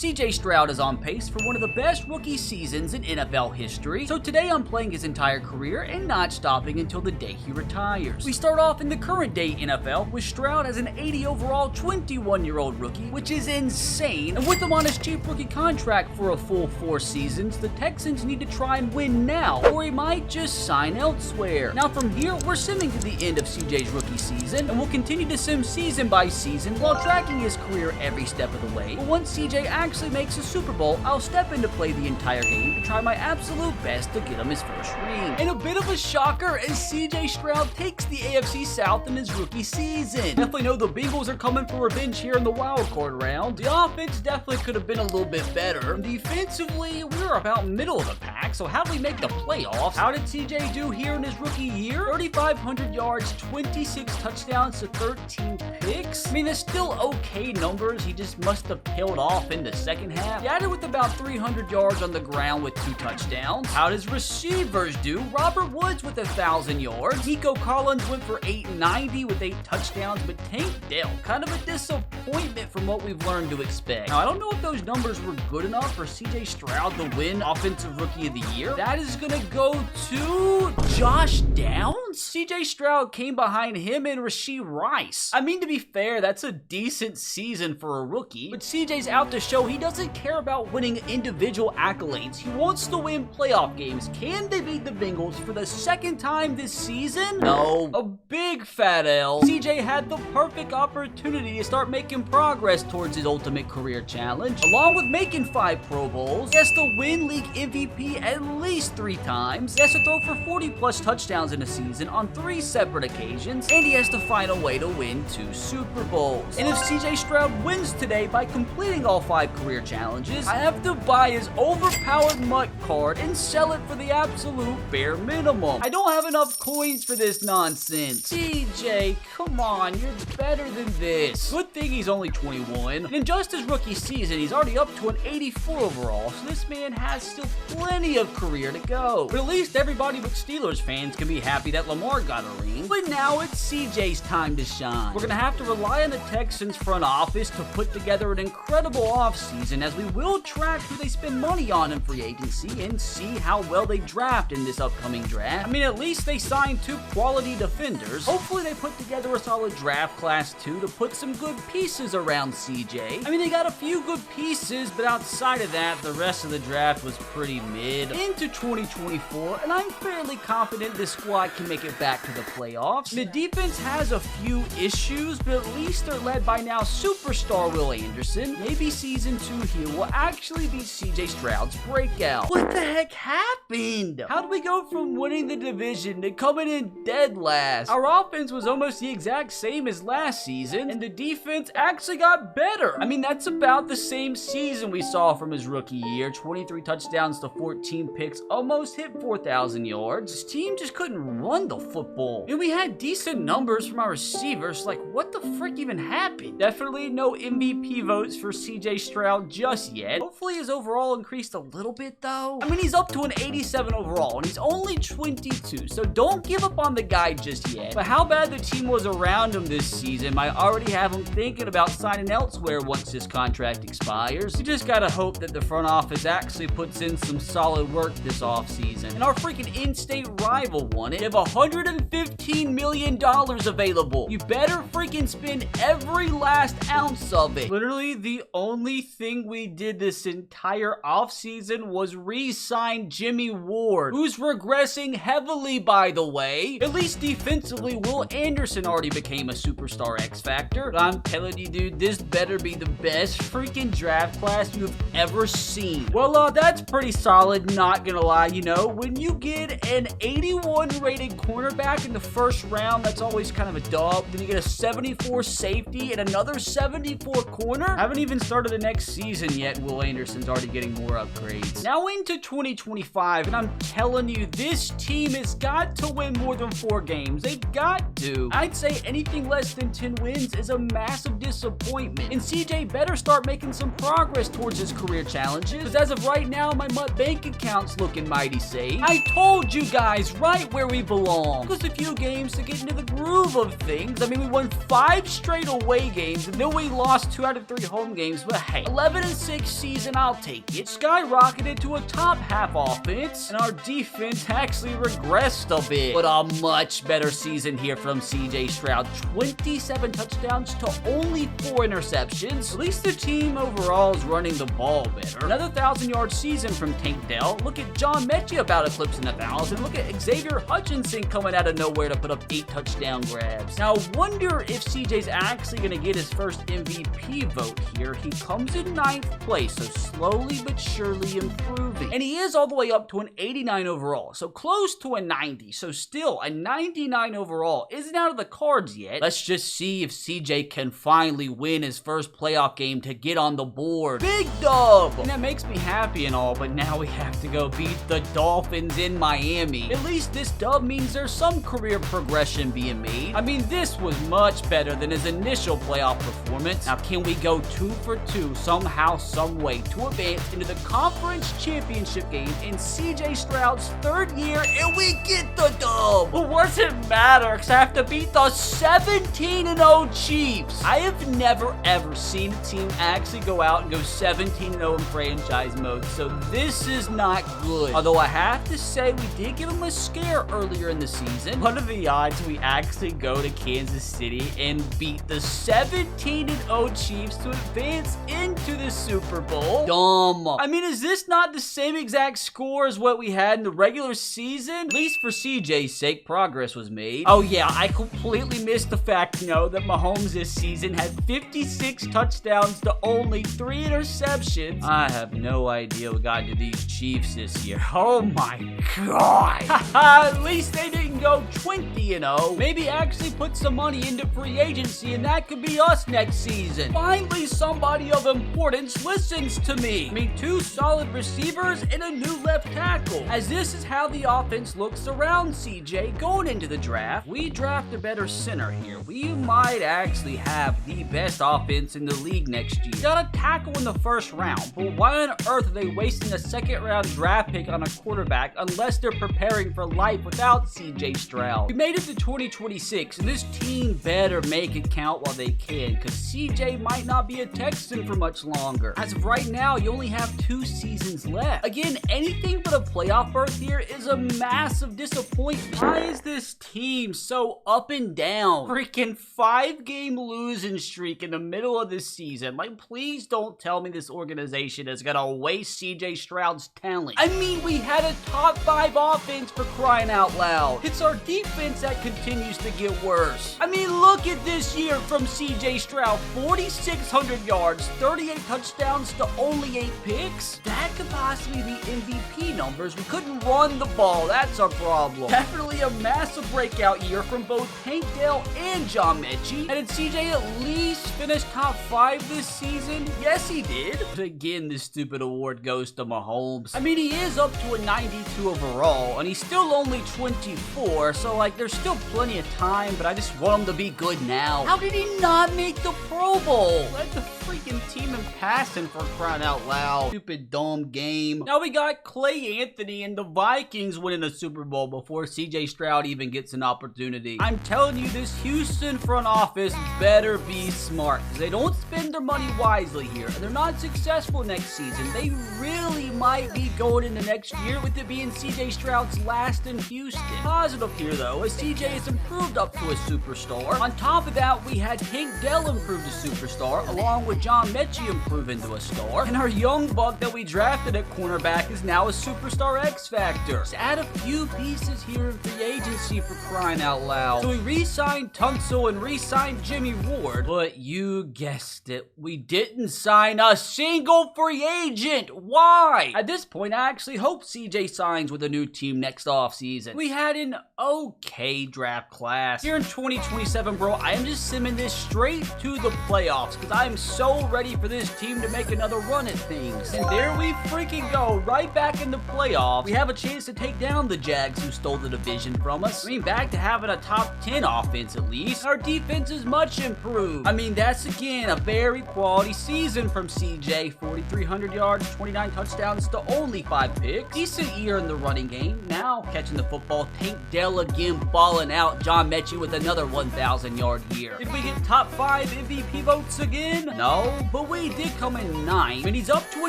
CJ Stroud is on pace for one of the best rookie seasons in NFL history, so today I'm playing his entire career and not stopping until the day he retires. We start off in the current day NFL with Stroud as an 80 overall 21-year-old rookie, which is insane, and with him on his cheap rookie contract for a full 4 seasons, the Texans need to try and win now, or he might just sign elsewhere. Now from here, we're simming to the end of CJ's rookie season, and we'll continue to sim season by season while tracking his career every step of the way, but once CJ actually makes a Super Bowl, I'll step in to play the entire game to try my absolute best to get him his first ring. And a bit of a shocker as CJ Stroud takes the AFC South in his rookie season. Definitely know the Bengals are coming for revenge here in the wild card round. The offense definitely could have been a little bit better. And defensively, we're about middle of the pack, so how do we make the playoffs? How did CJ do here in his rookie year? 3,500 yards, 26 touchdowns to 13 picks. I mean, that's still okay numbers. He just must have tailed off in the second half. He added with about 300 yards on the ground with 2 touchdowns. How does receivers do? Robert Woods with 1,000 yards. Nico Collins went for 890 with 8 touchdowns, but Tank Dell, kind of a disappointment from what we've learned to expect. Now, I don't know if those numbers were good enough for CJ Stroud to win Offensive Rookie of the Year. That is going to go to Josh Downs. CJ Stroud came behind him and Rashee Rice. I mean, to be fair, that's a decent season for a rookie, but CJ's out to show he doesn't care about winning individual accolades. He wants to win playoff games. Can they beat the Bengals for the second time this season? No. A big fat L. CJ had the perfect opportunity to start making progress towards his ultimate career challenge. Along with making 5 Pro Bowls, he has to win league MVP at least 3 times. He has to throw for 40 plus touchdowns in a season on 3 separate occasions, and he has to find a way to win 2 Super Bowls. And if CJ Stroud wins today by completing all 5 career challenges, I have to buy his overpowered MUT card and sell it for the absolute bare minimum. I don't have enough coins for this nonsense. CJ, come on, you're better than this. Good thing he's only 21, and in just his rookie season, he's already up to an 84 overall, so this man has still plenty of career to go. But at least everybody but Steelers fans can be happy that Lamar got a ring. But now it's CJ's time to shine. We're gonna have to rely on the Texans front office to put together an incredible offseason, as we will track who they spend money on in free agency and see how well they draft in this upcoming draft. I mean, at least they signed 2 quality defenders. Hopefully they put together a solid draft class too to put some good pieces around CJ. I mean, they got a few good pieces, but outside of that, the rest of the draft was pretty mid. Into 2024, and I'm fairly confident this squad can make it back to the playoffs. The defense has a few issues, but at least they're led by now superstar Will Anderson. Maybe season 2 here will actually be CJ Stroud's breakout. What the heck happened? How did we go from winning the division to coming in dead last? Our offense was almost the exact same as last season, and the defense actually got better. I mean, that's about the same season we saw from his rookie year. 23 touchdowns to 14 picks, almost hit 4,000 yards. His team just couldn't run the football. And we had decent numbers from our receivers. Like, what the frick even happened? Definitely no MVP votes for CJ Stroud just yet. Hopefully his overall increased a little bit though. I mean, he's up to an 87 overall and he's only 22, so don't give up on the guy just yet. But how bad the team was around him this season might already have him thinking about signing elsewhere once his contract expires. You just gotta hope that the front office actually puts in some solid work this offseason. And our freaking in-state rival won it. They have $115 million available. You better freaking spend every last ounce of it. Literally, the only thing we did this entire offseason was re-sign Jimmy Ward, who's regressing heavily, by the way. At least defensively, Will Anderson already became a superstar X Factor. But I'm telling you, dude, this better be the best freaking draft class you've ever seen. Well, that's pretty solid, not gonna lie. You know, when you get an 81 rated cornerback in the first round, that's always kind of a dub. Then you get a 74 safety and another 74 corner. Haven't even started the next season yet. Will Anderson's already getting more upgrades. Now into 2025, and I'm telling you, this team has got to win more than 4 games. They've got to. I'd say anything less than 10 wins is a massive disappointment. And CJ better start making some progress towards his career challenges, because as of right now, my MUT bank account's looking mighty safe. I told you guys right where we belong. long. It took us a few games to get into the groove of things. I mean, we won 5 straight away games, and then we lost 2 out of 3 home games, but hey, 11-6 season, I'll take it. Skyrocketed to a top half offense, and our defense actually regressed a bit. But a much better season here from CJ Stroud. 27 touchdowns to only 4 interceptions. At least the team overall is running the ball better. Another 1,000-yard season from Tank Dell. Look at John Mechie about eclipsing 1,000. Look at Xavier Hutchinson coming out of nowhere to put up 8 touchdown grabs. Now, I wonder if CJ's actually going to get his first MVP vote here. He comes in 9th place, so slowly but surely improving. And he is all the way up to an 89 overall, so close to a 90. So still, a 99 overall isn't out of the cards yet. Let's just see if CJ can finally win his first playoff game to get on the board. Big dub! And that makes me happy and all, but now we have to go beat the Dolphins in Miami. At least this dub means there's some career progression being made. I mean, this was much better than his initial playoff performance. Now, can we go 2 for 2 somehow, some way to advance into the conference championship game in CJ Stroud's 3rd year, and we get the dub? But what's it matter? Because I have to beat the 17-0 Chiefs. I have never ever seen a team actually go out and go 17-0 in franchise mode, so this is not good. Although I have to say, we did give them a scare earlier in the season. What are the odds we actually go to Kansas City and beat the 17-0 Chiefs to advance into the Super Bowl? Dumb. I mean, is this not the same exact score as what we had in the regular season? At least for CJ's sake, progress was made. Oh yeah, I completely missed the fact, that Mahomes this season had 56 touchdowns to only 3 interceptions. I have no idea what got into these Chiefs this year. Oh my god. At least they didn't go 20-0. Maybe actually put some money into free agency, and that could be us next season. Finally, somebody of importance listens to me. I mean, 2 solid receivers and a new left tackle. As this is how the offense looks around CJ going into the draft. We draft a better center here. We might actually have the best offense in the league next year. Got a tackle in the 1st round, but why on earth are they wasting a 2nd round draft pick on a quarterback unless they're preparing for life without CJ Stroud? We made it to 2026, and this team better make it count while they can, because CJ might not be a Texan for much longer. As of right now, you only have 2 seasons left. Again, anything but a playoff berth here is a massive disappointment. Why is this team so up and down? Freaking 5-game losing streak in the middle of the season. Like, please don't tell me this organization is gonna waste CJ Stroud's talent. I mean, we had a top 5 offense, for crying out loud. It's our defense that continues to get worse. I mean, look at this year from CJ Stroud. 4,600 yards, 38 touchdowns to only 8 picks. That could possibly be MVP numbers. We couldn't run the ball. That's our problem. Definitely a massive breakout year from both Tank Dell and John Mechie. And did CJ at least finish top 5 this season? Yes, he did. But again, this stupid award goes to Mahomes. I mean, he is up to a 92 overall, and he's still only 24, so like, there's still plenty of time, but I just want him to be good now. How did he not make the Pro Bowl? Led the freaking team in passing, for crying out loud. Stupid dumb game. Now we got Clay Anthony and the Vikings winning the Super Bowl before CJ Stroud even gets an opportunity. I'm telling you, this Houston front office better be smart, because they don't spend their money wisely here, and they're not successful next season. They really might be going into next year with it being CJ Stroud's last in Houston. Positive here though, as CJ has improved up to a superstar. On top of that, we had Tank Dell improve to superstar, along with John Mechie improve into a star, and our young buck that we drafted at cornerback is now a superstar X Factor. Just add a few pieces here in free agency, for crying out loud. So we re-signed Tunsil and re-signed Jimmy Ward, but you guessed it, we didn't sign a single free agent. Why? At this point, I actually hope CJ signs with a new team next offseason. We had an okay draft class. Here in 2027, bro, I am just simming this straight to the playoffs, because I am so so ready for this team to make another run at things. And there we freaking go, right back in the playoffs. We have a chance to take down the Jags who stole the division from us. I mean, back to having a top 10 offense at least. Our defense is much improved. I mean, that's again a very quality season from CJ. 4,300 yards, 29 touchdowns to only 5 picks. Decent year in the running game. Now catching the football. Tank Dell again balling out. John Mechie with another 1,000-yard year. Did we get top 5 MVP votes again? No, but we did come in 9th, and he's up to a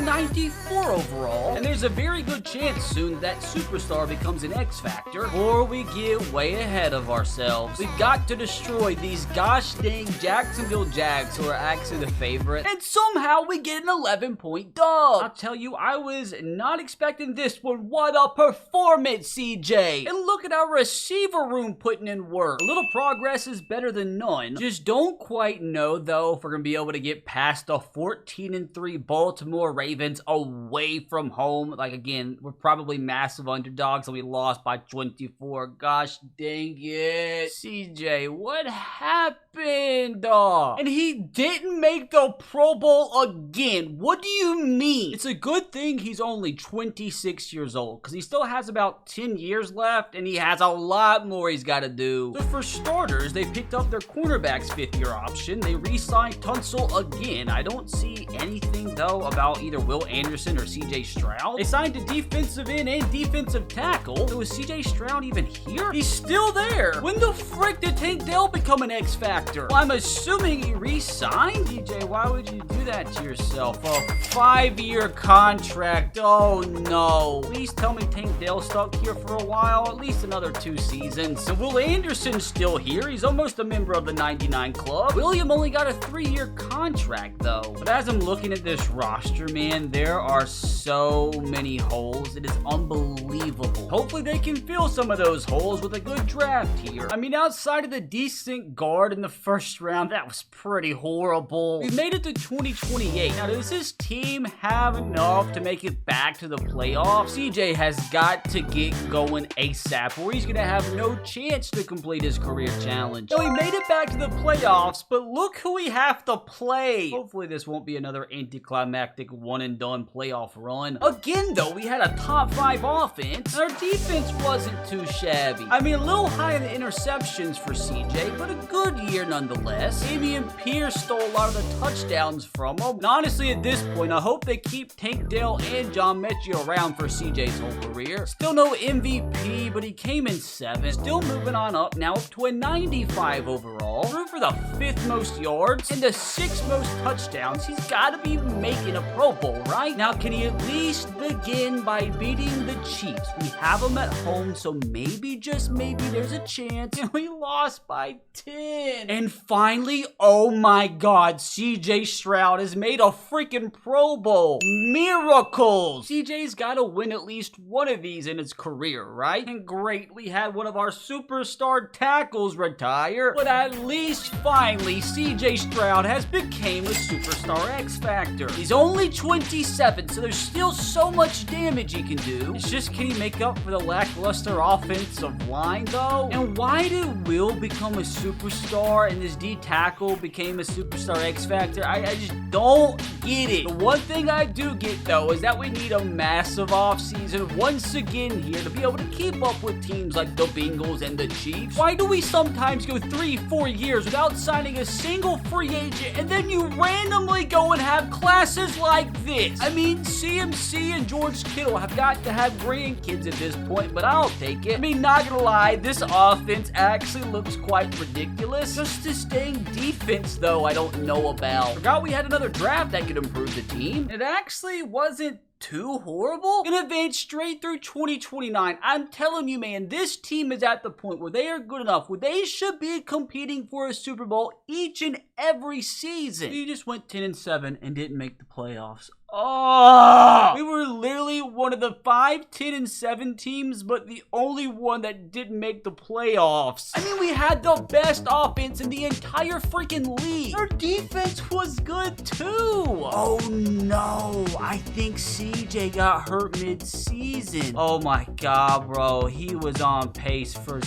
94 overall. And there's a very good chance soon that superstar becomes an X factor, or we get way ahead of ourselves. We've got to destroy these gosh dang Jacksonville Jags who are actually the favorite, and somehow we get an 11-point dub. I'll tell you, I was not expecting this one. What a performance, CJ. And look at our receiver room putting in work. A little progress is better than none. Just don't quite know though if we're gonna be able to get past the 14-3 Baltimore Ravens away from home. Like again, we're probably massive underdogs and we lost by 24. Gosh dang it. CJ, what happened? And he didn't make the Pro Bowl again. What do you mean? It's a good thing he's only 26 years old because he still has about 10 years left and he has a lot more he's got to do. So for starters, they picked up their cornerback's 5th-year option. They re-signed Tunsil again. I don't see anything though about either Will Anderson or CJ Stroud. They signed a defensive end and defensive tackle. So is CJ Stroud even here? He's still there. When the frick did Tank Dell become an X factor? Well, I'm assuming he re-signed? DJ, why would you do that to yourself? A 5-year contract. Oh no. Please tell me Tank Dell stuck here for a while. At least another 2 seasons. So Will Anderson's still here. He's almost a member of the 99 club. William only got a 3-year contract though. But as I'm looking at this roster, man, there are so many holes. It is unbelievable. Hopefully they can fill some of those holes with a good draft here. I mean, outside of the decent guard in the first round, that was pretty horrible. We made it to 2028. Now, does this team have enough to make it back to the playoffs? CJ has got to get going ASAP, or he's gonna have no chance to complete his career challenge. Now, we made it back to the playoffs, but look who we have to play. Hopefully, this won't be another anticlimactic one-and-done playoff run. Again, though, we had a top 5 offense, and our defense wasn't too shabby. I mean, a little high in the interceptions for CJ, but a good year nonetheless. Damian Pierce stole a lot of the touchdowns from him. And honestly, at this point, I hope they keep Tank Dell and John Mechie around for CJ's whole career. Still no MVP, but he came in 7th. Still moving on up, now up to a 95 overall. Threw for the 5th most yards and the 6th most touchdowns. He's got to be making a Pro Bowl, right? Now, can he at least begin by beating the Chiefs? We have them at home, so maybe, just maybe, there's a chance. And we lost by 10. And finally, oh my God, CJ Stroud has made a freaking Pro Bowl. Miracles! CJ's got to win at least one of these in his career, right? And great, we had one of our superstar tackles retire, but at least finally, CJ Stroud has became a superstar X Factor. He's only 27, so there's still so much damage he can do. It's just, can he make up for the lackluster offensive line though? And why did Will become a superstar and this D tackle became a superstar X Factor? I just don't get it. The one thing I do get though is that we need a massive offseason once again here to be able to keep up with teams like the Bengals and the Chiefs. Why do we sometimes go 3-4 years without signing a single free agent and then you randomly go and have classes like this? I mean, CMC and George Kittle have got to have grandkids at this point, but I'll take it. I mean, not gonna lie, this offense actually looks quite ridiculous. Just this dang defense though, I don't know about. Forgot we had another draft that could improve the team. It actually wasn't too horrible. Gonna advance straight through 2029. I'm telling you, man, this team is at the point where they are good enough where they should be competing for a Super Bowl each and every season. You just went 10-7 and didn't make the playoffs. Oh, we were literally one of the 5, 10, and 7 teams, but the only one that didn't make the playoffs. I mean, we had the best offense in the entire freaking league. Our defense was good too. Oh no, I think CJ got hurt mid-season. Oh my God, bro, he was on pace for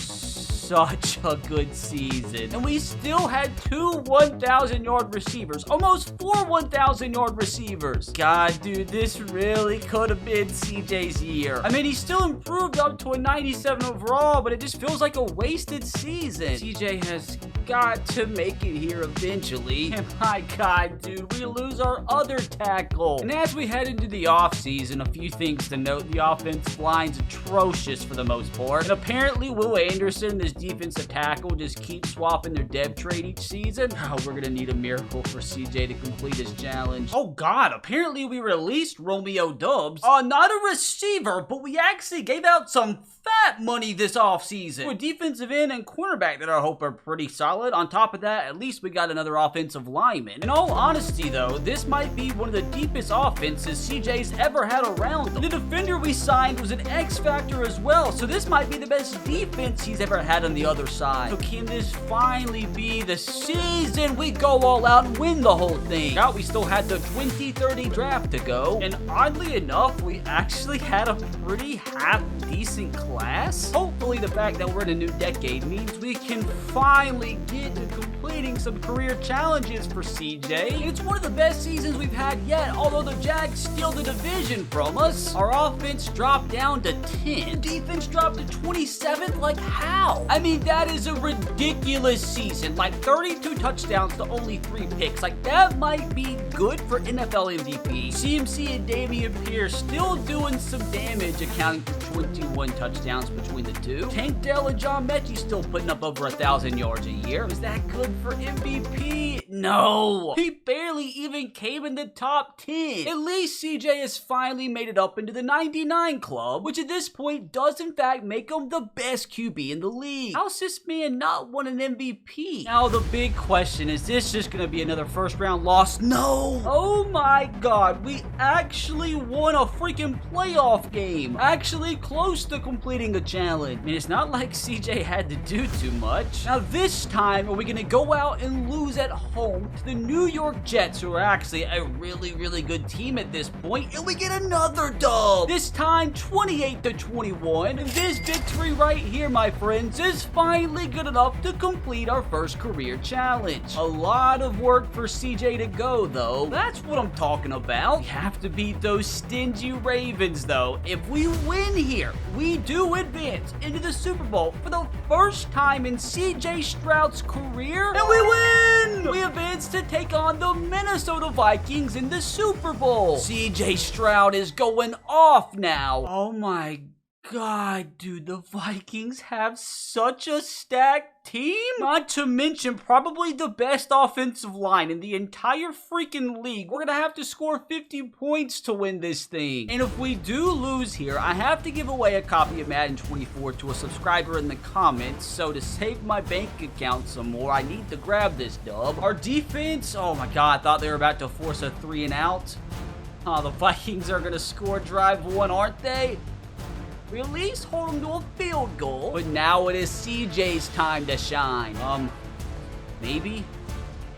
such a good season. And we still had 2 1,000-yard receivers. Almost 4 1,000-yard receivers. God, dude, this really could have been CJ's year. I mean, he still improved up to a 97 overall, but it just feels like a wasted season. CJ has got to make it here eventually. And my God, dude, we lose our other tackle. And as we head into the offseason, a few things to note. The offensive line's atrocious for the most part. And apparently Will Anderson, this defensive tackle, just keeps swapping their dev trade each season. Oh, we're gonna need a miracle for CJ to complete his challenge. Oh God, apparently we released Romeo Dubs. Not a receiver, but we actually gave out some fat money this offseason. A defensive end and cornerback that I hope are pretty solid. On top of that, at least we got another offensive lineman. In all honesty though, this might be one of the deepest offenses CJ's ever had around him. The defender we signed was an X factor as well, so this might be the best defense he's ever had on the other side. So can this finally be the season we go all out and win the whole thing? Now we still had the 2030 draft to go, and oddly enough, we actually had a pretty half-decent class. Hopefully the fact that we're in a new decade means we can finally get to completing some career challenges for CJ. It's one of the best seasons we've had yet, although the Jags steal the division from us. Our offense dropped down to 10. Defense dropped to 27th? Like how? I mean, that is a ridiculous season. Like 32 touchdowns to only 3 picks. Like that might be good for NFL MVP. CMC and Dameon Pierce still doing some damage, accounting for 21 touchdowns between the two. Tank Dell and John Mechie still putting up over 1,000 yards a year. Is that good for MVP? No. He barely even came in the top 10. At least CJ has finally made it up into the 99 club, which at this point does in fact make him the best QB in the league. How's this man not won an MVP? Now the big question, is this just gonna be another first round loss? No. Oh my God, we actually won a freaking playoff game. Actually close to completing a challenge. I mean, it's not like CJ had to do too much. Now this time, are we gonna go out and lose at home to the New York Jets, who are actually a really good team at this point, and we get another dub? This time 28-21. And this victory right here, my friends, is finally good enough to complete our first career challenge. A lot of work for CJ to go though. That's what I'm talking about. We have to beat those stingy Ravens though. If we win here, we do advance into the Super Bowl for the first time in CJ Stroud's career, and we win! We advance to take on the Minnesota Vikings in the Super Bowl. CJ Stroud is going off now. Oh my God, dude, the Vikings have such a stacked team. Not to mention probably the best offensive line in the entire freaking league. We're gonna have to score 50 points to win this thing. And if we do lose here, I have to give away a copy of Madden 24 to a subscriber in the comments. So to save my bank account some more, I need to grab this dub. Our defense, oh my God, I thought they were about to force a 3 and out. The Vikings are gonna score drive 1, aren't they? We at least hold them to a field goal. But now it is CJ's time to shine. Maybe?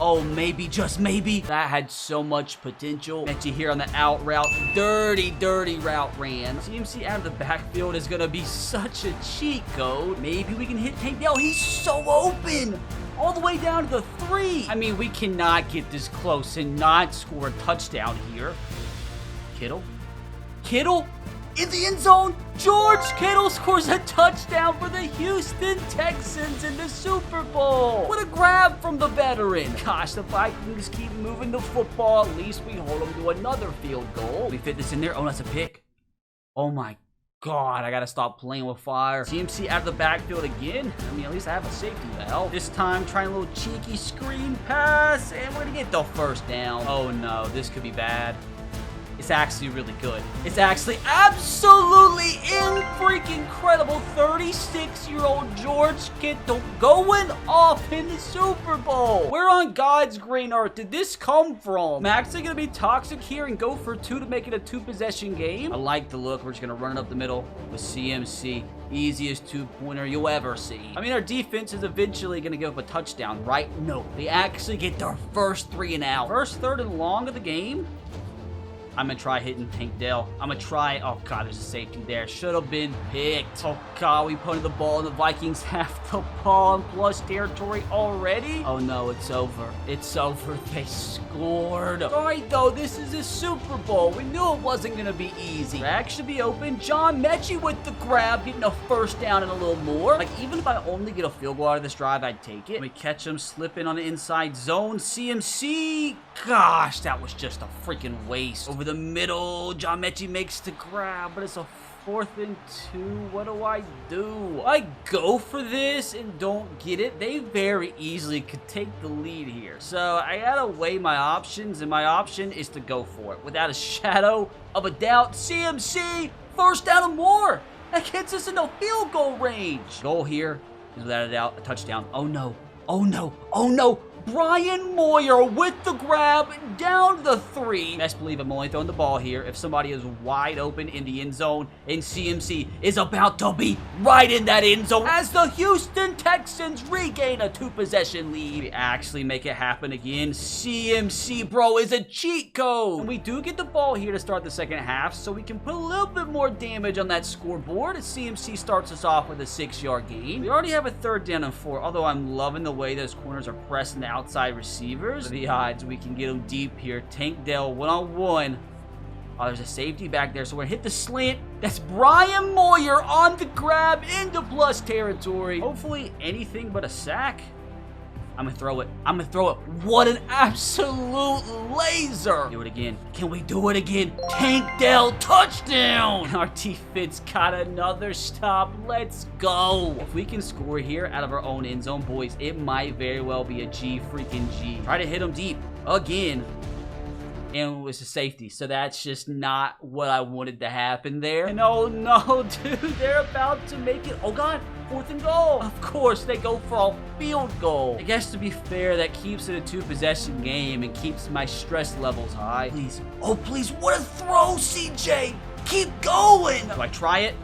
Oh, maybe, just maybe. That had so much potential. Mechie here on the out route. Dirty route ran. CMC out of the backfield is gonna be such a cheat code. Maybe we can hit Tank Dell. He's so open. All the way down to the 3. I mean, we cannot get this close and not score a touchdown here. Kittle? In the end zone, George Kittle scores a touchdown for the Houston Texans in the Super Bowl. What a grab from the veteran. Gosh, the Vikings keep moving the football. At least we hold them to another field goal. We fit this in there. Oh, that's a pick. Oh my God, I gotta stop playing with fire. CMC out of the backfield again. I mean, at least I have a safety valve. This time, trying a little cheeky screen pass, and we're gonna get the first down. Oh no, this could be bad. It's actually really good. It's actually absolutely freaking incredible. 36-year-old George Kittle going off in the Super Bowl. Where on God's green earth did this come from? I'm actually going to be toxic here and go for 2 to make it a 2-possession game. I like the look. We're just going to run it up the middle with CMC. Easiest 2-pointer you'll ever see. I mean, our defense is eventually going to give up a touchdown, right? No, they actually get their first 3 and out. First, 3rd and long of the game. I'm going to try hitting Tank Dell. I'm going to try. Oh, God, there's a safety there. Should have been picked. Oh, God, we punted the ball, and the Vikings have the ball in plus territory already. Oh, no, it's over. It's over. They scored. All right, though, this is a Super Bowl. We knew it wasn't going to be easy. Rack should be open. John Mechie with the grab, getting a first down and a little more. Like, even if I only get a field goal out of this drive, I'd take it. We catch him slipping on the inside zone. CMC. Gosh, that was just a freaking waste. Over the middle, John Mechie makes the grab, but it's a 4th and 2. What do? I go for this and don't get it. They very easily could take the lead here. So I gotta weigh my options, and my option is to go for it. Without a shadow of a doubt, CMC, first down and more. That gets us into field goal range. Goal here is without a doubt a touchdown. Oh no. Oh no. Oh no. Brian Moyer with the grab down the 3. Best believe I'm only throwing the ball here if somebody is wide open in the end zone, and CMC is about to be right in that end zone as the Houston Texans regain a 2-possession lead. We actually make it happen again. CMC, bro, is a cheat code. And we do get the ball here to start the second half, so we can put a little bit more damage on that scoreboard as CMC starts us off with a 6-yard gain. We already have a 3rd down and 4, although I'm loving the way those corners are pressing the outside receivers. The odds we can get them deep here. Tank Dell one-on-one. Oh, there's a safety back there, so we're gonna hit the slant. That's Brian Moyer on the grab into plus territory. Hopefully anything but a sack. I'm gonna throw it. I'm gonna throw it. What an absolute laser. Do it again. Can we do it again? Tank Dell, touchdown. And our defense got another stop. Let's go. If we can score here out of our own end zone, boys, it might very well be a G. Try to hit him deep again. And it was a safety, so that's just not what I wanted to happen there. And oh no, dude, they're about to make it. Oh God, 4th and goal. Of course, they go for a field goal. I guess to be fair, that keeps it a 2-possession game and keeps my stress levels high. Please, oh please, what a throw, CJ. Keep going. Do I try it?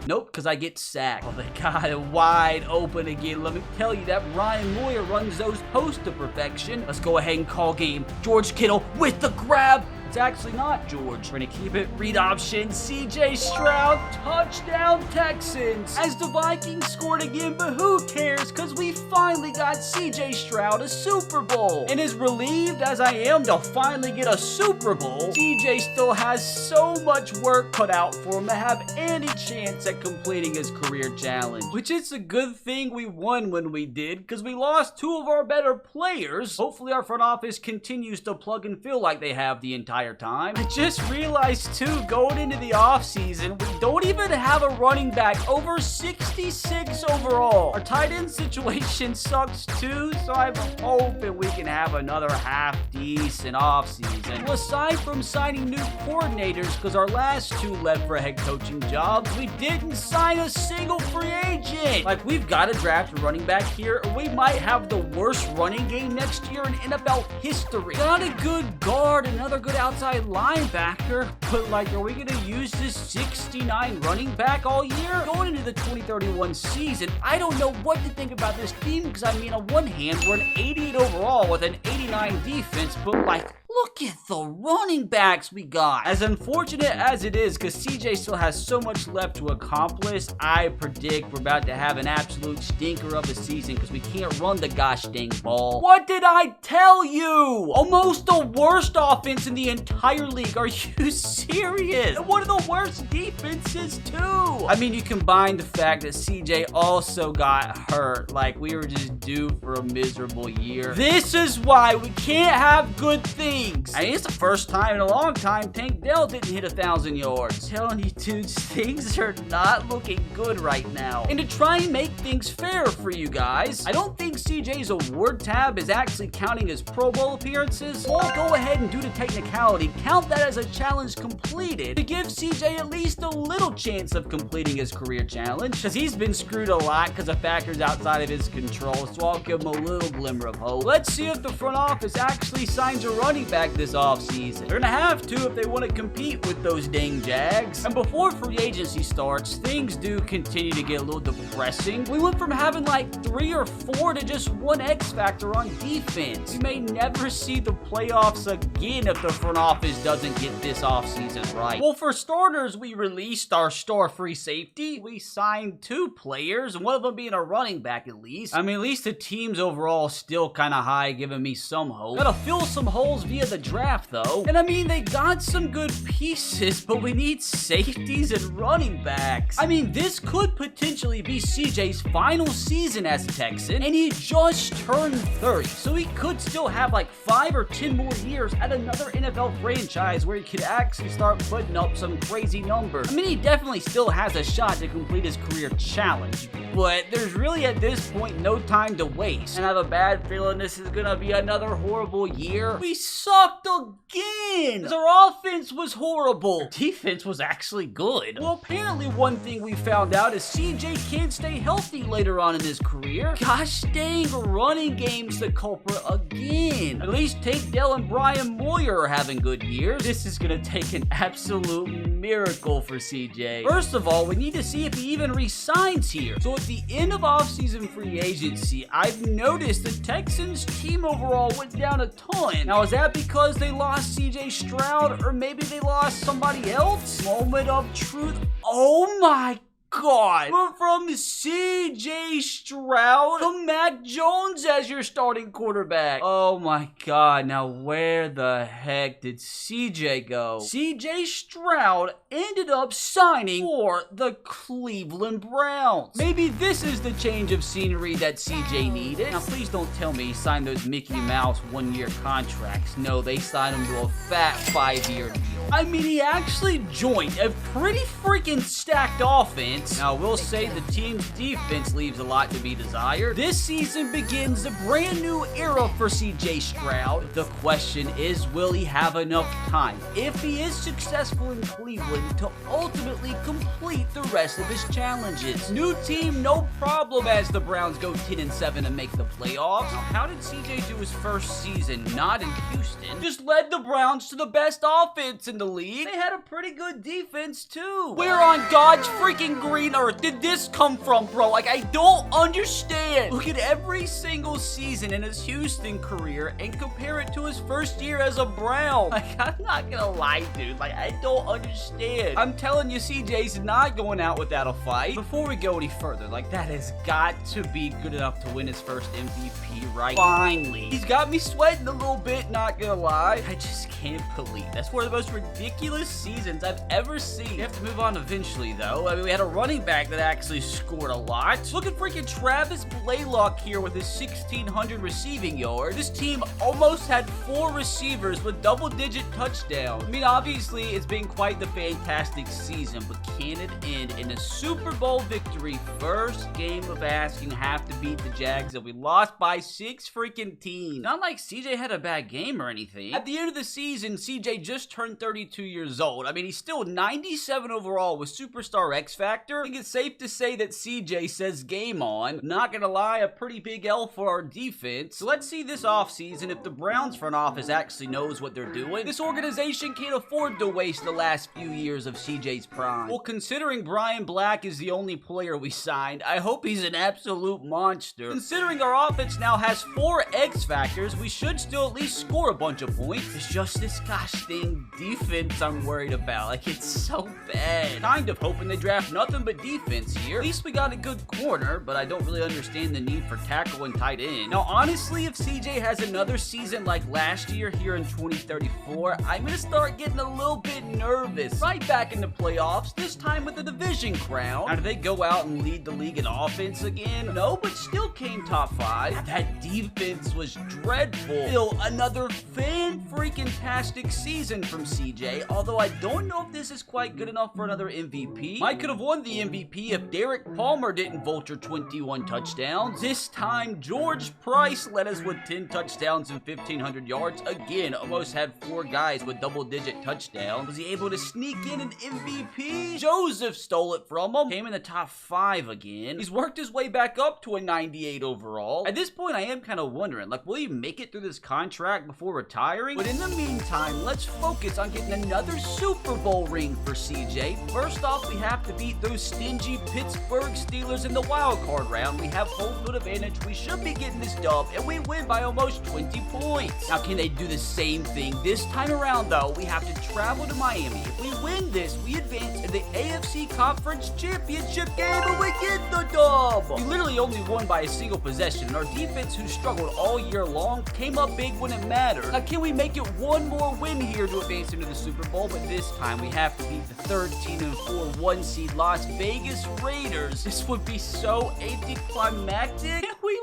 Nope, because I get sacked. Oh, they got it wide open again. Let me tell you, that Brian Moyer runs those posts to perfection. Let's go ahead and call game. George Kittle with the grab. It's actually not George. We're going to keep it. Read option. CJ Stroud. Touchdown Texans. As the Vikings scored again, but who cares? Because we finally got CJ Stroud a Super Bowl. And as relieved as I am to finally get a Super Bowl, CJ still has so much work cut out for him to have any chance at completing his career challenge. Which is a good thing we won when we did, because we lost 2 of our better players. Hopefully our front office continues to plug and feel like they have the entire time. I just realized too, going into the offseason, we don't even have a running back. Over 66 overall. Our tight end situation sucks too, so I'm hoping we can have another half-decent offseason. Well, aside from signing new coordinators, because our last 2 left for head coaching jobs, we didn't sign a single free agent. Like, we've got to draft a running back here, or we might have the worst running game next year in NFL history. Got a good guard, another good outside linebacker, but like, are we going to use this 69 running back all year? Going into the 2031 season, I don't know what to think about this team, because I mean, on one hand, we're an 88 overall with an 89 defense, but like, look at the running backs we got. As unfortunate as it is, because CJ still has so much left to accomplish, I predict we're about to have an absolute stinker of a season because we can't run the gosh dang ball. What did I tell you? Almost the worst offense in the entire league. Are you serious? And one of the worst defenses too. I mean, you combine the fact that CJ also got hurt. Like, we were just due for a miserable year. This is why we can't have good things. I mean, it's the first time in a long time Tank Dell didn't hit 1,000 yards. I'm telling you, dudes, things are not looking good right now. And to try and make things fair for you guys, I don't think CJ's award tab is actually counting as Pro Bowl appearances. We'll go ahead and do the technicality, count that as a challenge completed to give CJ at least a little chance of completing his career challenge, because he's been screwed a lot because of factors outside of his control, so I'll give him a little glimmer of hope. Let's see if the front office actually signs a running back this offseason. They're gonna have to if they want to compete with those dang Jags. And before free agency starts, things do continue to get a little depressing. We went from having like 3 or 4 to just 1 X factor on defense. We may never see the playoffs again if the front office doesn't get this offseason right. Well, for starters, we released our star free safety. We signed 2 players, and one of them being a running back at least. I mean, at least the team's overall still kind of high, giving me some hope. Gotta fill some holes via the draft though. And I mean, they got some good pieces, but we need safeties and running backs. I mean, this could potentially be CJ's final season as a Texan, and he just turned 30, so he could still have like 5 or 10 more years at another NFL franchise where he could actually start putting up some crazy numbers. I mean, he definitely still has a shot to complete his career challenge, but there's really at this point no time to waste. And I have a bad feeling this is gonna be another horrible year. We sucked again! Our offense was horrible. Our defense was actually good. Well, apparently one thing we found out is CJ can't stay healthy later on in his career. Gosh dang, running game's the culprit again. At least Tate Dell and Brian Moyer are having good years. This is gonna take an absolute miracle for CJ. First of all, we need to see if he even resigns here. So at the end of offseason free agency, I've noticed the Texans team overall went down a ton. Now, is that because they lost CJ Stroud, or maybe they lost somebody else? Moment of truth. Oh my God. We're from CJ Stroud to Mac Jones as your starting quarterback. Oh my God. Now where the heck did CJ go? CJ Stroud ended up signing for the Cleveland Browns. Maybe this is the change of scenery that CJ needed. Now please don't tell me he signed those Mickey Mouse 1-year contracts. No, they signed him to a fat 5-year deal. I mean, he actually joined a pretty freaking stacked offense. Now, I will say the team's defense leaves a lot to be desired. This season begins a brand new era for CJ Stroud. The question is, will he have enough time, if he is successful in Cleveland, to ultimately complete the rest of his challenges? New team, no problem as the Browns go 10-7 and make the playoffs. Now, how did CJ do his first season not in Houston? Just led the Browns to the best offense in the league. They had a pretty good defense too. Where on God's freaking green earth did this come from, bro? Like, I don't understand. Look at every single season in his Houston career and compare it to his first year as a Brown. Like, I'm not gonna lie, dude. Like, I don't understand. I'm telling you, CJ's not going out without a fight. Before we go any further, like, that has got to be good enough to win his first MVP, right? Finally. He's got me sweating a little bit, not gonna lie. I just can't believe that's one of the most ridiculous seasons I've ever seen. We have to move on eventually, though. I mean, we had a running back that actually scored a lot. Look at freaking Travis Blaylock here with his 1,600 receiving yards. This team almost had 4 receivers with double-digit touchdowns. I mean, obviously, it's been quite the fantastic season, but can it end in a Super Bowl victory? First game of asking, have to beat the Jags, and we lost by 6 freaking teams. Not like CJ had a bad game or anything. At the end of the season, CJ just turned 32 years old. I mean, he's still 97 overall with Superstar X Factor. I think it's safe to say that CJ says game on. Not gonna lie, a pretty big L for our defense. So let's see this offseason if the Browns front office actually knows what they're doing. This organization can't afford to waste the last few years of CJ's prime. Well, considering Brian Black is the only player we signed, I hope he's an absolute monster. Considering our offense now has 4 X Factors, we should still at least score a bunch of points. It's just this gosh dang defense I'm worried about. Like, it's so bad. Kind of hoping they draft nothing but defense here. At least we got a good corner, but I don't really understand the need for tackle and tight end. Now, honestly, if CJ has another season like last year here in 2034, I'm gonna start getting a little bit nervous. Right back in the playoffs, this time with the division crown. Now, do they go out and lead the league in offense again? No, but still came top 5. That defense was dreadful. Still another fan-freaking-tastic season from CJ, although I don't know if this is quite good enough for another MVP. Might could have won the the MVP if Derek Palmer didn't vulture 21 touchdowns. This time, George Price led us with 10 touchdowns and 1,500 yards. Again, almost had 4 guys with double-digit touchdowns. Was he able to sneak in an MVP? Joseph stole it from him. Came in the top 5 again. He's worked his way back up to a 98 overall. At this point, I am kind of wondering, like, will he make it through this contract before retiring? But in the meantime, let's focus on getting another Super Bowl ring for CJ. First off, we have to beat those stingy Pittsburgh Steelers in the wild card round. We have home field advantage. We should be getting this dub, and we win by almost 20 points. Now, can they do the same thing this time around, though? We have to travel to Miami. If we win this, we advance in the AFC Conference Championship game, and we get the dub. We literally only won by a single possession, and our defense, who struggled all year long, came up big when it mattered. Now, can we make it one more win here to advance into the Super Bowl? But this time, we have to beat the 13-4 1 seed Las Vegas Raiders. This would be so anticlimactic. We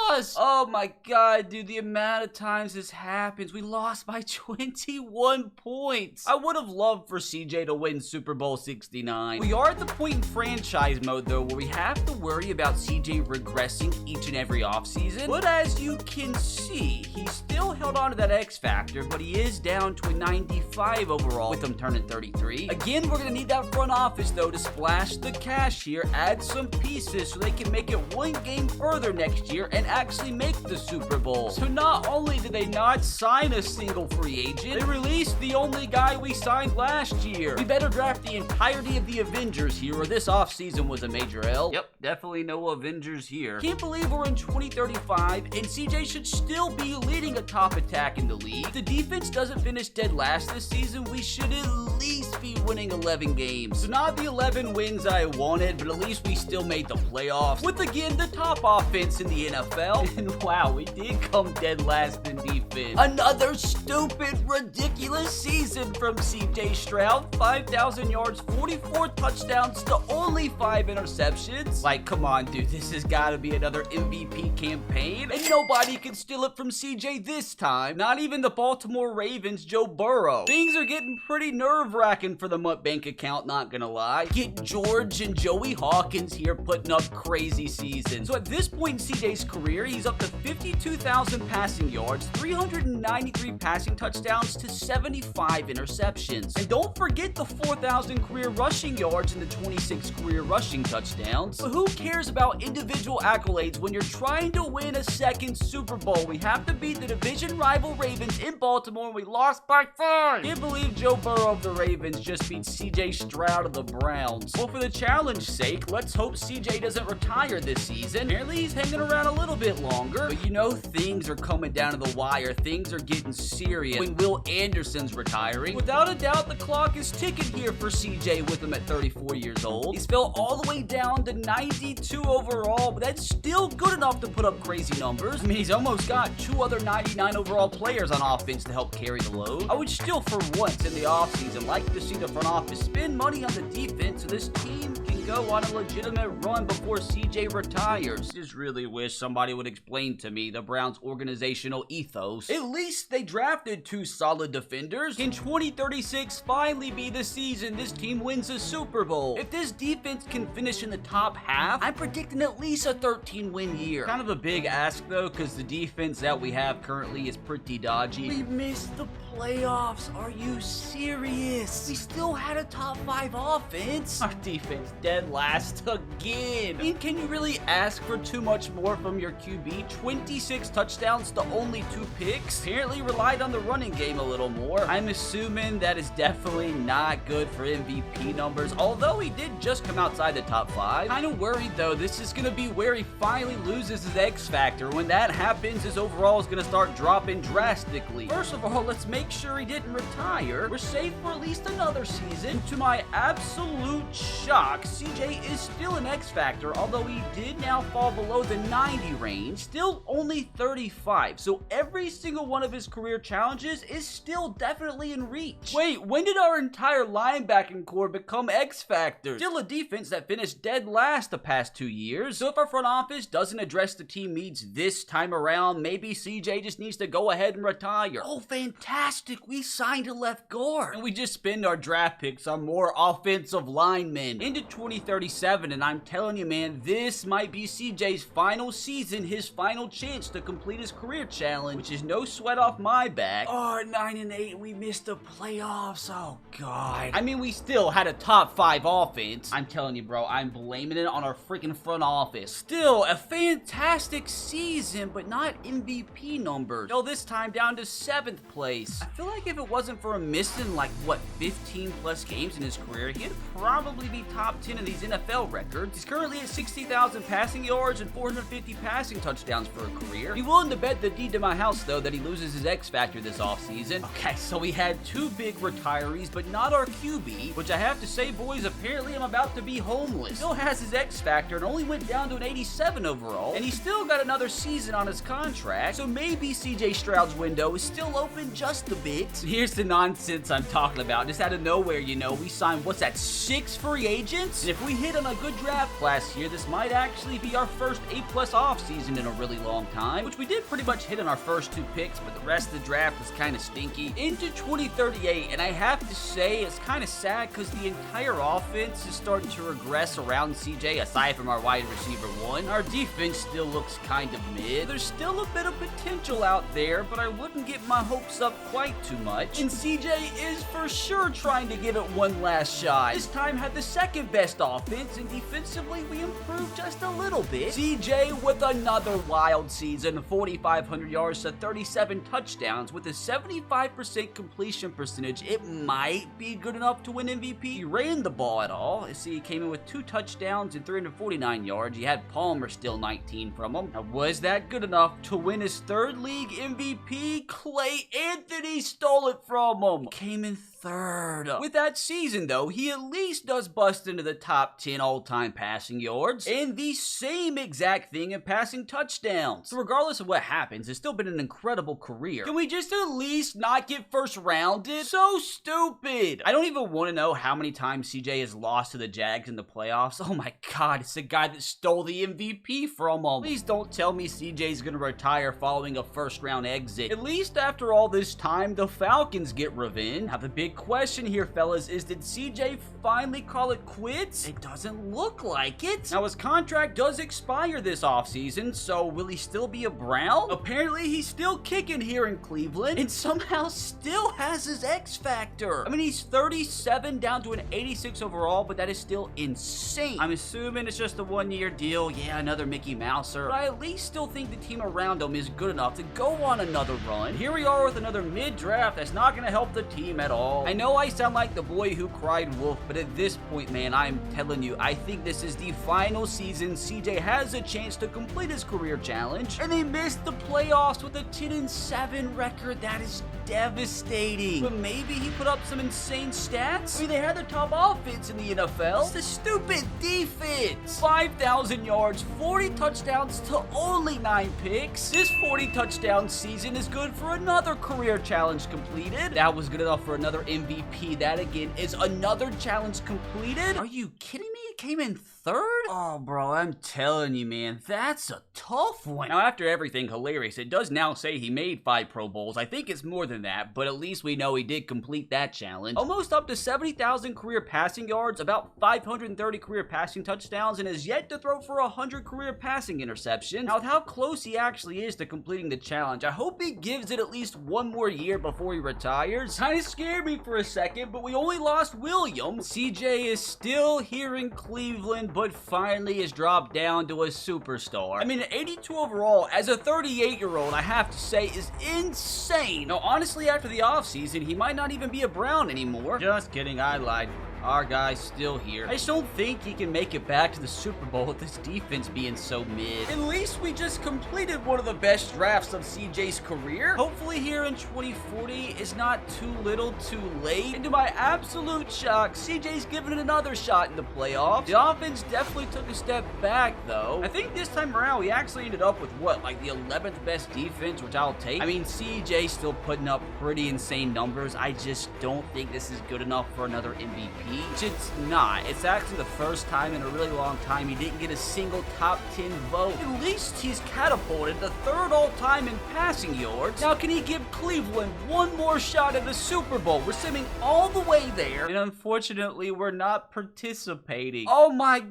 lost. Oh my god, dude, the amount of times this happens. We lost by 21 points. I would have loved for CJ to win Super Bowl 69. We are at the point in franchise mode, though, where we have to worry about CJ regressing each and every offseason. But as you can see, he still held on to that X factor, but he is down to a 95 overall with him turning 33. Again, we're going to need that front office, though, to splash the cash here, add some pieces so they can make it one game further next year and actually make the Super Bowl. So not only did they not sign a single free agent, they released the only guy we signed last year. We better draft the entirety of the Avengers here, or this offseason was a major L. Yep, definitely no Avengers here. Can't believe we're in 2035 and CJ should still be leading a top attack in the league. If the defense doesn't finish dead last this season, we should at least be winning 11 games. So not the 11 wins I wanted, but at least we still made the playoffs with, again, the top offense in the NFL. And wow, we did come dead last in defense. Another stupid, ridiculous season from CJ Stroud. 5,000 yards, 44 touchdowns to only 5 interceptions. Like, come on, dude, this has got to be another MVP campaign. And nobody can steal it from CJ this time. Not even the Baltimore Ravens' Joe Burrow. Things are getting pretty nerve-wracking for the Mutt Bank account, not gonna lie. Get George and Joey Hawkins here putting up crazy seasons. So at this point in CJ's career, he's up to 52,000 passing yards, 393 passing touchdowns to 75 interceptions. And don't forget the 4,000 career rushing yards and the 26 career rushing touchdowns. But who cares about individual accolades when you're trying to win a second Super Bowl? We have to beat the division rival Ravens in Baltimore, and we lost by 5. Can't believe Joe Burrow of the Ravens just beat CJ Stroud of the Browns. Well, for the challenge's sake, let's hope CJ doesn't retire this season. Apparently, he's hanging around a little bit longer, but you know things are coming down to the wire. Things are getting serious when Will Anderson's retiring. Without a doubt, the clock is ticking here for CJ with him at 34 years old. He's fell all the way down to 92 overall, but that's still good enough to put up crazy numbers. I mean, he's almost got 2 other 99 overall players on offense to help carry the load. I would still, for once in the offseason, like to see the front office spend money on the defense so this team can go on a legitimate run before CJ retires. Just really wish somebody would explain to me the Browns' organizational ethos. At least they drafted 2 solid defenders. Can 2036 finally be the season this team wins a Super Bowl? If this defense can finish in the top half, I'm predicting at least a 13-win year. Kind of a big ask, though, because the defense that we have currently is pretty dodgy. We missed the playoffs. Are you serious? We still had a top 5 offense. Our defense dead last again. I mean, can you really ask for too much more from your QB? 26 touchdowns to only 2 picks. Apparently relied on the running game a little more. I'm assuming that is definitely not good for MVP numbers, although he did just come outside the top 5. Kind of worried, though, this is going to be where he finally loses his X factor. When that happens, his overall is going to start dropping drastically. First of all, let's make sure he didn't retire. We're safe for at least another season. To my absolute shock, CJ is still an X factor, although he did now fall below the 90 range. Still only 35, so every single one of his career challenges is still definitely in reach. Wait, when did our entire linebacking core become X factors? Still a defense that finished dead last the past 2 years. So if our front office doesn't address the team needs this time around, maybe CJ just needs to go ahead and retire. Oh, fantastic. fantastic. We signed a left guard. And we just spend our draft picks on more offensive linemen into 2037. And I'm telling you, man, this might be CJ's final season, his final chance to complete his career challenge, which is no sweat off my back. Oh, 9-8, we missed the playoffs. Oh, God. I mean, we still had a top 5 offense. I'm telling you, bro, I'm blaming it on our freaking front office. Still, a fantastic season, but not MVP numbers. No, this time down to 7th place. I feel like if it wasn't for him missing, like, what, 15 plus games in his career, he'd probably be top 10 in these NFL records. He's currently at 60,000 passing yards and 450 passing touchdowns for a career. Be willing to bet the deed to my house, though, that he loses his X factor this offseason. Okay, so we had 2 big retirees, but not our QB, which I have to say, boys, apparently I'm about to be homeless. Still has his X factor and only went down to an 87 overall, and he still got another season on his contract, so maybe CJ Stroud's window is still open just a bit. So here's the nonsense I'm talking about. Just out of nowhere, you know, we signed, what's that, 6 free agents? And if we hit on a good draft class here, this might actually be our first A-plus offseason in a really long time, which we did pretty much hit on our first 2 picks, but the rest of the draft was kind of stinky. Into 2038, and I have to say, it's kind of sad because the entire offense is starting to regress around CJ, aside from our wide receiver 1. Our defense still looks kind of mid. There's still a bit of potential out there, but I wouldn't get my hopes up quite too much. And CJ is for sure trying to give it one last shot. This time had the 2nd best offense, and defensively we improved just a little bit. CJ with another wild season, 4,500 yards to 37 touchdowns with a 75% completion percentage. It might be good enough to win MVP. He ran the ball at all. See, he came in with 2 touchdowns and 349 yards. He had Palmer still 19 from him. Now, was that good enough to win his 3rd league MVP? Clay Anthony stole it from him. Came in 3rd. With that season, though, he at least does bust into the top 10 all-time passing yards, and the same exact thing in passing touchdowns. So regardless of what happens, it's still been an incredible career. Can we just at least not get first rounded? So stupid. I don't even want to know how many times CJ has lost to the Jags in the playoffs. Oh my God, it's the guy that stole the MVP from him. Please don't tell me CJ's gonna retire following a 1st round exit. At least after all this time, the Falcons get revenge. Now the big question here, fellas, is did CJ finally call it quits? It doesn't look like it. Now his contract does expire this offseason, so will he still be a Brown? Apparently he's still kicking here in Cleveland and somehow still has his X factor. I mean, he's 37 down to an 86 overall, but that is still insane. I'm assuming it's just a 1-year deal. Yeah, another Mickey Mouser, but I at least still think the team around him is good enough to go on another run. Here we are with another mid-draft that's not going to help the team at all. I know I sound like the boy who cried wolf, but at this point, man, I'm telling you, I think this is the final season CJ has a chance to complete his career challenge, and they missed the playoffs with a 10-7 record. That is devastating. But maybe he put up some insane stats. I mean, they had the top offense in the NFL. It's the stupid defense. 5,000 yards, 40 touchdowns to only 9 picks. This 40 touchdown season is good for another career challenge completed. That was good enough for another MVP. That again is another challenge completed. Are you kidding me? It came in 3rd? Oh, bro, I'm telling you, man, that's a tough one. Now, after everything hilarious, it does now say he made 5 Pro Bowls. I think it's more than that, but at least we know he did complete that challenge. Almost up to 70,000 career passing yards, about 530 career passing touchdowns, and has yet to throw for 100 career passing interceptions. Now, with how close he actually is to completing the challenge, I hope he gives it at least 1 more year before he retires. Kind of scared me for a second, but we only lost William. CJ is still here in Cleveland, but finally has dropped down to a superstar. I mean, an 82 overall as a 38-year-old, I have to say, is insane. Now, honestly, after the offseason, he might not even be a Brown anymore. Just kidding, I lied. Our guy's still here. I just don't think he can make it back to the Super Bowl with this defense being so mid. At least we just completed one of the best drafts of CJ's career. Hopefully here in 2040 is not too little too late. And to my absolute shock, CJ's given it another shot in the playoffs. The offense definitely took a step back, though. I think this time around, we actually ended up with what, like the 11th best defense, which I'll take. I mean, CJ's still putting up pretty insane numbers. I just don't think this is good enough for another MVP. speech. It's not. It's actually the first time in a really long time he didn't get a single top 10 vote. At least he's catapulted to third all-time in passing yards. Now, can he give Cleveland one more shot at the Super Bowl? We're swimming all the way there, and unfortunately, we're not participating. Oh my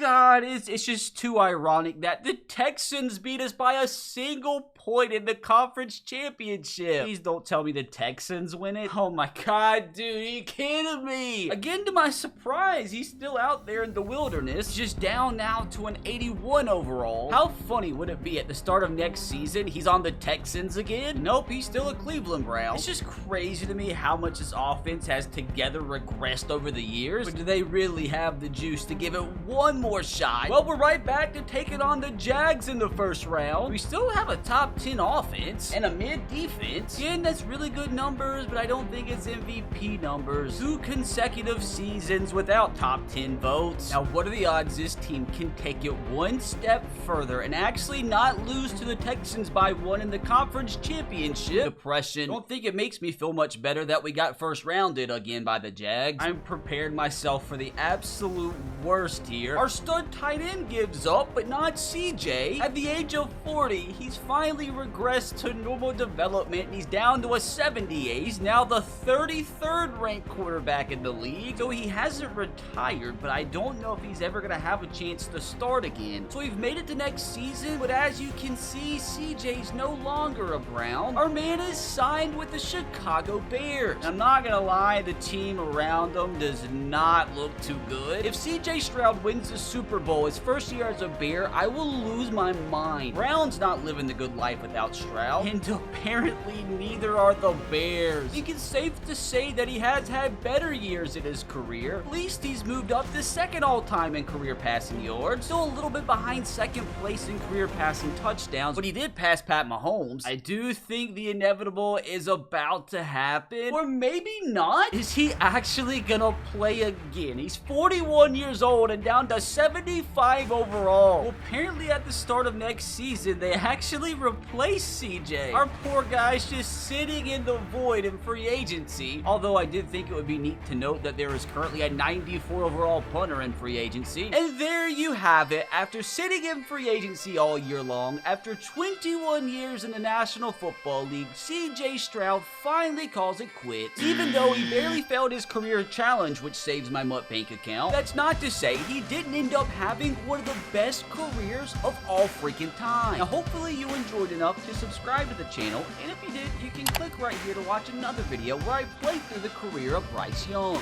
God, it's just too ironic that the Texans beat us by a single point in the conference championship. Please don't tell me the Texans win it. Oh my God, dude, are you kidding me? Again, to my surprise, he's still out there in the wilderness, just down now to an 81 overall. How funny would it be at the start of next season, he's on the Texans again? Nope, he's still a Cleveland Brown. It's just crazy to me how much this offense has together regressed over the years. But do they really have the juice to give it one more shot? Well, we're right back to taking on the Jags in the first round. We still have a top 10 offense and a mid defense. Again, that's really good numbers, but I don't think it's MVP numbers. 2 consecutive seasons without top 10 votes. Now, what are the odds this team can take it one step further and actually not lose to the Texans by 1 in the conference championship? Depression. Don't think it makes me feel much better that we got first rounded again by the Jags. I'm prepared myself for the absolute worst here. Our stud tight end gives up, but not CJ. At the age of 40, he's finally regressed to normal development, and he's down to a 78. He's now the 33rd ranked quarterback in the league, so he hasn't retired, but I don't know if he's ever going to have a chance to start again. So we've made it to next season, but as you can see, CJ's no longer a Brown. Our man is signed with the Chicago Bears. I'm not going to lie, the team around him does not look too good. If CJ Stroud wins the Super Bowl his first year as a Bear, I will lose my mind. Brown's not living the good life without Stroud, and apparently neither are the Bears. I think it's safe to say that he has had better years in his career. At least he's moved up to second all-time in career passing yards. Still a little bit behind second place in career passing touchdowns, but he did pass Pat Mahomes. I do think the inevitable is about to happen, or maybe not. Is he actually gonna play again? He's 41 years old and down to 75 overall. Well, apparently at the start of next season, they actually replaced CJ. Our poor guy's just sitting in the void in free agency. Although I did think it would be neat to note that there is currently a 94 overall punter in free agency. And there you have it. After sitting in free agency all year long, after 21 years in the National Football League, CJ Stroud finally calls it quits. Even though he barely failed his career challenge, which saves my Mutt Bank account, that's not to say he didn't end up having one of the best careers of all freaking time. Now, hopefully you enjoyed enough to subscribe to the channel, and if you did, you can click right here to watch another video where I play through the career of Bryce Young.